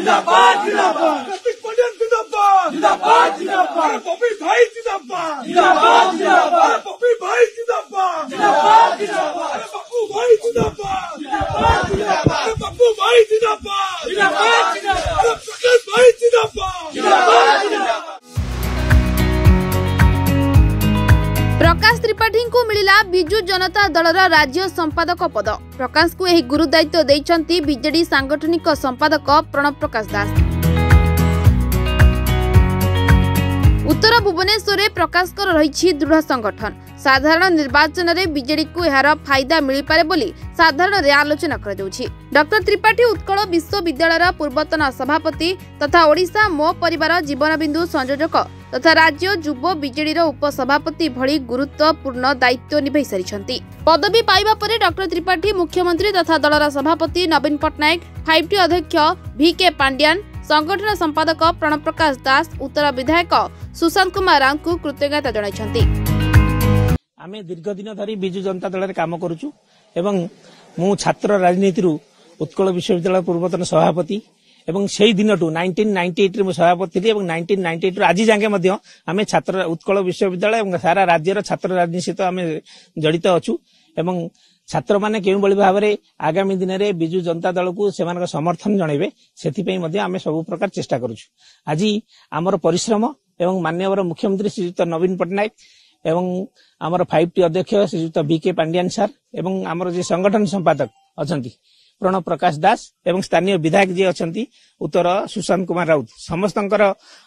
जिंदाबाद जिंदाबाद कार्तिक पांड्यन जिंदाबाद जिंदाबाद जिंदाबाद पप्पी भाई जिंदाबाद जिंदाबाद जिंदाबाद पप्पी भाई जिंदाबाद जिंदाबाद जिंदाबाद पप्पू भाई जिंदाबाद जिंदाबाद जिंदाबाद पप्पू भाई जिंदाबाद जिंदाबाद जिंदाबाद प्रकाश भाई जिंदाबाद जिंदाबाद जिंदाबाद। प्रकाश त्रिपाठी को मिला बिजु जनता दलर राज्य संपादक पद। प्रकाश को यह गुरु दायित्व देइछंती बीजेडी सांगठनिक संपादक प्रणव प्रकाश दास। उत्तर भुवनेश्वर में प्रकाश रही दृढ़ संगठन। साधारण निर्वाचन में बीजेडी को यार फायदा मिल पारे बोली साधारण रे आलोचना कर देउछि। डॉक्टर त्रिपाठी उत्कल विश्वविद्यालय पूर्वतन सभापति तथा ओडिशा मो परिवार जीवनबिंदु संयोजक तथा राज्य युव बीजेडी उपसभापति भली गुरुत्वपूर्ण दायित्व निभाई सारी। पदवी पाइबा परे डॉक्टर त्रिपाठी मुख्यमंत्री तथा दलर सभापति नवीन पट्टनायक, 5T अध्यक्ष VK पांड्यान, संगठन संपादक प्रणव प्रकाश दास, उत्तर विधायक सुशांत कुमार राउत को कृतज्ञता जणाइछंती। आमे दीर्घ दिन धरी बिजु जनता दल रे काम करूछु एवं मु छात्र राजनीति उत्कल विश्वविद्यालय पूर्वतन सभापति एवं सेही दिनटू 1998 रे मु सभापति थी एवं 1998 आज जांगे मध्य आमे छात्र उत्कल विश्वविद्यालय एवं सारा राज्यर छात्र राजनीति सहित आमे जड़ित अछु एवं छात्र माने केउ बळी भाबरे आगामी दिन रे बिजु जनता दल को सेमान समर्थन जणैबे सेथि पई मध्य आमे सब प्रकार चेष्टा करूछु। आज आमर परिश्रम एवं माननीय मुख्यमंत्री श्रीयुक्त नवीन पट्टनायक एवं आमर 5T अध्यक्ष श्रीयुक्त VK पांड्यान सर एवं आमर जे संगठन संपादक अछंती प्रणव प्रकाश दास एवं स्थानीय विधायक जी अछंती उत्तर सुशांत कुमार राउत समस्तंकर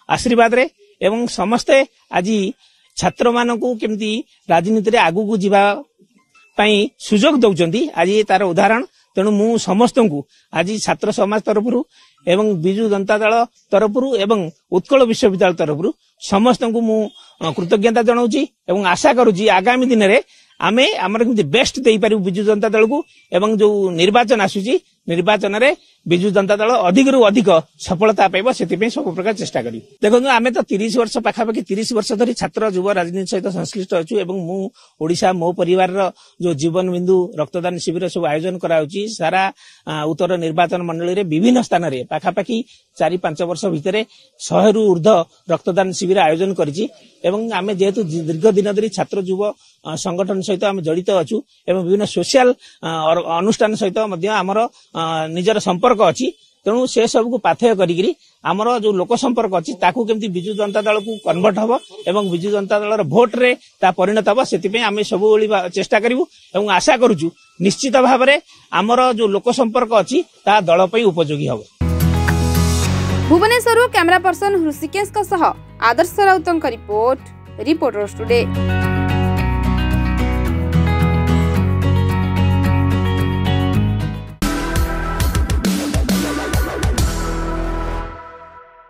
आशीर्वाद रे एवं समस्ते आज छात्र मानकू केमती राजनीति रे आगु को जीवा पई सुजोग दउचंती आज तार उदाहरण। तेणु मु समस्तंकु आज छात्र समाज तरफरु एवं बिजु जनता दल तरफरु एवं उत्कल विश्वविद्यालय तरफरु समस्तंकु मु कृतज्ञता जनाउची एवं आशा करूची आगामी दिन रे आमे हमर बेस्ट देई पारू बिजु जनता दल को एवं जो निर्वाचन आसुची निर्वाचन रे बिजु जनता दल अधिक रु अधिक सफलता पाइबो सेति पे सब प्रकार चेष्टा करी। देखो आमे तो 30 वर्ष पाखापाखि 30 वर्ष धरी छात्र युव राजनीति सहित संश्लिष्ट अछु एवं मु ओडिशा मो परिवार रो जो जीवन बिंदु रक्तदान शिविर सब आयोजन कराउची सारा उत्तर निर्वाचन मंडली रे विभिन्न स्थान रे पाखापाखि 4-5 वर्ष भितरे 100 रु ऊर्ध्व रक्तदान शिविर आयोजन करिछि एवं आमे जेहेतु दीर्घ दिन धरी छात्र युव संगठन सहित आमे जड़ित अछु एवं विभिन्न सोशल अनुष्ठान सहित मध्य हमर निजर संपर्क अछि। तेणु से सब को पाथेय करी आमर जो लोक संपर्क अछि ताकू केमती बिजु जनता दल को कन्वर्ट हबो एवं बिजु जनता दल भोट रे ता परिणत हबो सेति पे आमे सब ओली चेष्टा करिवु एवं आशा करूछु निश्चित भाव रे आमर जो लोक संपर्क अछि ता दल पई उपयोगी हबो। भुवनेश्वर कैमरा पर्सन हृषिकेश सह आदर्श राउतंक रिपोर्टर्स टुडे।